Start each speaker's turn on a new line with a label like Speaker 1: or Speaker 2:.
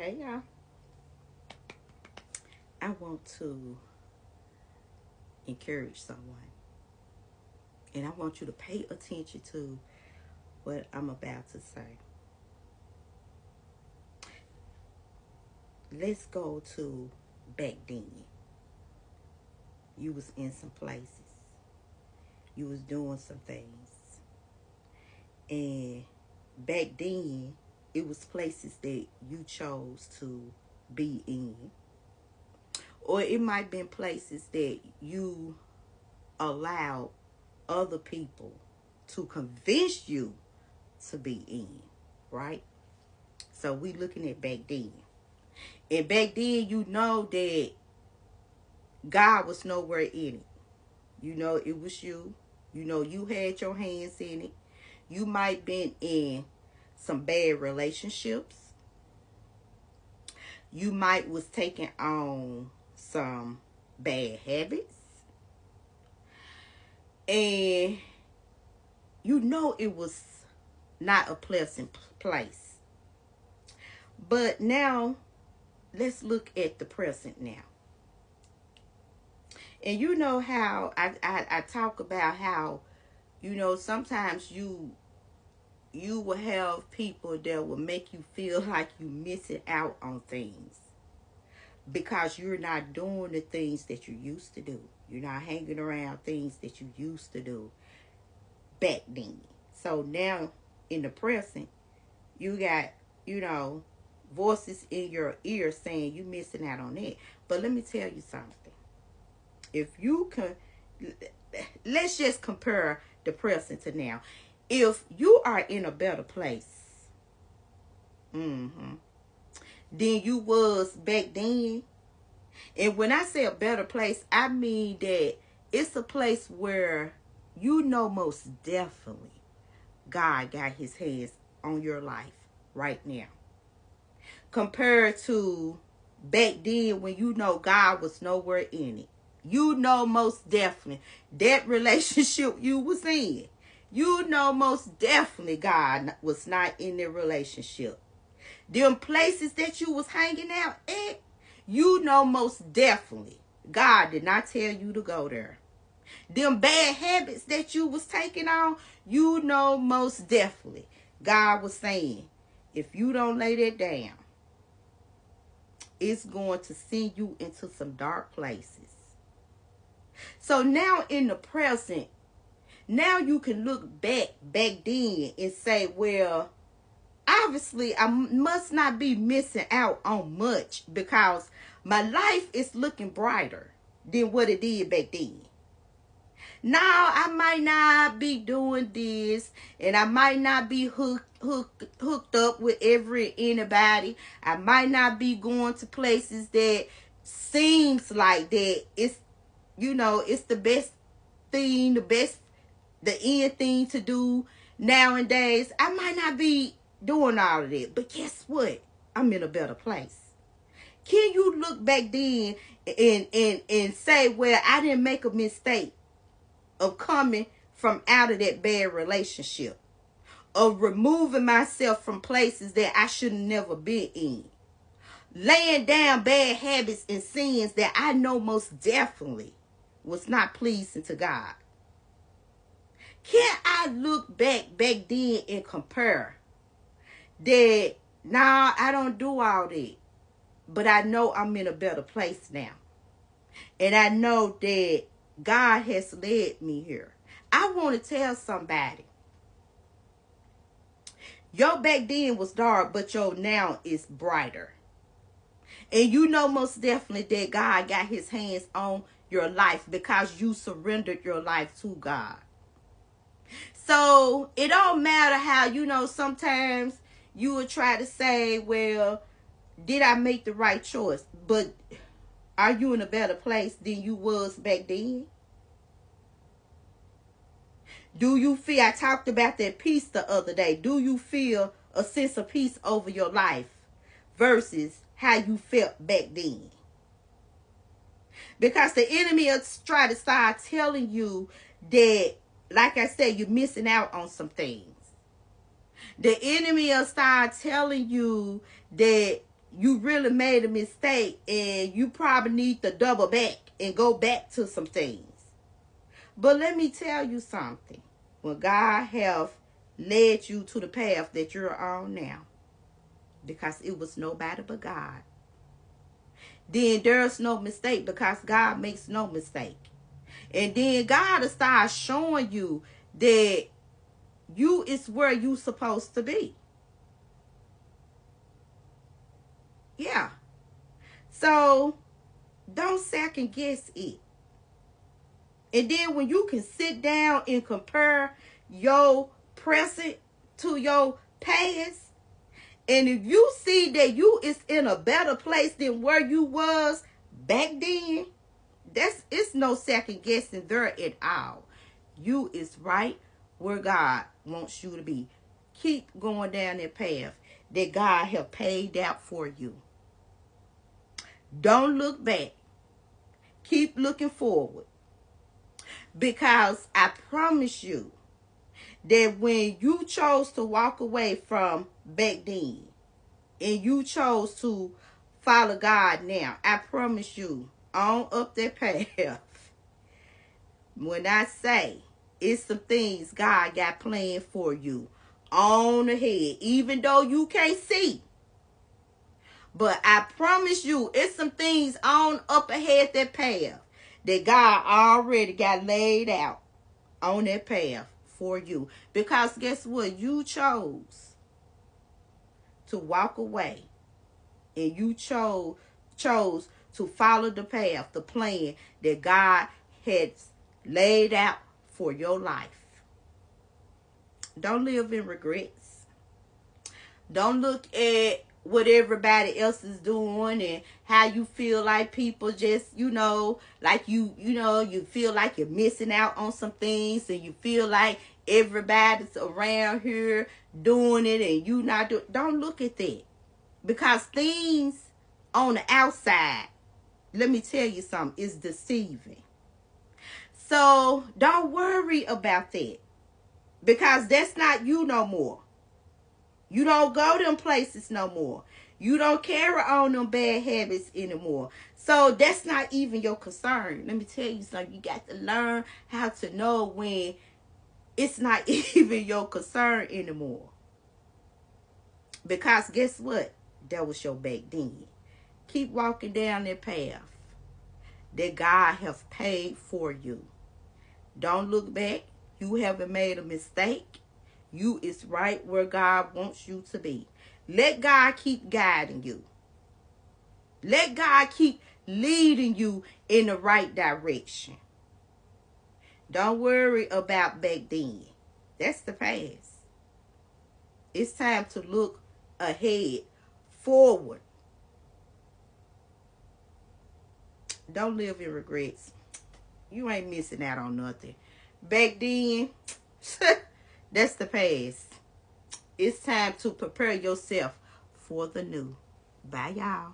Speaker 1: Hey y'all. I want to encourage someone, and I want you to pay attention to what I'm about to say. Let's go to back then. You was in some places. You was doing some things. And back then, it was places that you chose to be in. Or it might have been places that you allowed other people to convince you to be in, right? So we looking at back then. And back then, you know that God was nowhere in it. You know it was you. You know you had your hands in it. You might been in some bad relationships. You might was taking on some bad habits. And you know it was not a pleasant place. But now, let's look at the present now. And you know how I talk about how, sometimes you will have people that will make you feel like you missing out on things because you're not doing the things that you used to do. You're not hanging around things that you used to do back then. So now in the present, you got, voices in your ear saying you missing out on that. But let me tell you something. If you can, let's just compare the present to now. If you are in a better place, than you was back then, and when I say a better place, I mean that it's a place where you know most definitely God got his hands on your life right now. Compared to back then when you know God was nowhere in it. You know most definitely that relationship you was in. You know most definitely God was not in the relationship. Them places that you was hanging out at, you know most definitely God did not tell you to go there. Them bad habits that you was taking on, you know most definitely God was saying, if you don't lay that down, it's going to send you into some dark places. So now in the present, now you can look back then and say, well, obviously I must not be missing out on much because my life is looking brighter than what it did back then. Now I might not be doing this, and I might not be hooked up with anybody. I might not be going to places that seems like that it's the best thing, the end thing to do nowadays. I might not be doing all of that, but guess what? I'm in a better place. Can you look back then and say, well, I didn't make a mistake of coming from out of that bad relationship, of removing myself from places that I should have never been in, laying down bad habits and sins that I know most definitely was not pleasing to God? Can I look back then and compare that? Nah, I don't do all that, but I know I'm in a better place now, and I know that God has led me here. I want to tell somebody, your back then was dark, but your now is brighter. And you know most definitely that God got his hands on your life because you surrendered your life to God. So it don't matter how, sometimes you will try to say, well, did I make the right choice? But are you in a better place than you was back then? Do you feel, I talked about that peace the other day. Do you feel a sense of peace over your life versus how you felt back then? Because the enemy will try to start telling you that, like I said, you're missing out on some things. The enemy will start telling you that you really made a mistake and you probably need to double back and go back to some things. But let me tell you something. When God have led you to the path that you're on now, because it was nobody but God, then there's no mistake, because God makes no mistake. And then God will start showing you that you is where you supposed to be. Yeah. So don't second guess it. And then when you can sit down and compare your present to your past, and if you see that you is in a better place than where you was back then, it's no second guessing there at all. You is right where God wants you to be. Keep going down that path that God have paved out for you. Don't look back. Keep looking forward. Because I promise you that when you chose to walk away from back then and you chose to follow God now, I promise you, on up that path, when I say it's some things God got planned for you on ahead, even though you can't see. But I promise you, it's some things on up ahead that path that God already got laid out on that path for you. Because guess what? You chose to walk away. And you chose to follow the path, the plan that God has laid out for your life. Don't live in regrets. Don't look at what everybody else is doing and how you feel like people just, like you feel like you're missing out on some things, and you feel like everybody's around here doing it and you not doing. Don't look at that, because things on the outside, let me tell you something, is deceiving. So don't worry about that, because that's not you no more. You don't go them places no more. You don't carry on them bad habits anymore. So that's not even your concern. Let me tell you something. You got to learn how to know when it's not even your concern anymore. Because guess what? That was your back then. Keep walking down that path that God has paid for you. Don't look back. You haven't made a mistake. You is right where God wants you to be. Let God keep guiding you. Let God keep leading you in the right direction. Don't worry about back then. That's the past. It's time to look ahead, forward. Don't live in regrets. You ain't missing out on nothing. Back then, that's the past. It's time to prepare yourself for the new. Bye, y'all.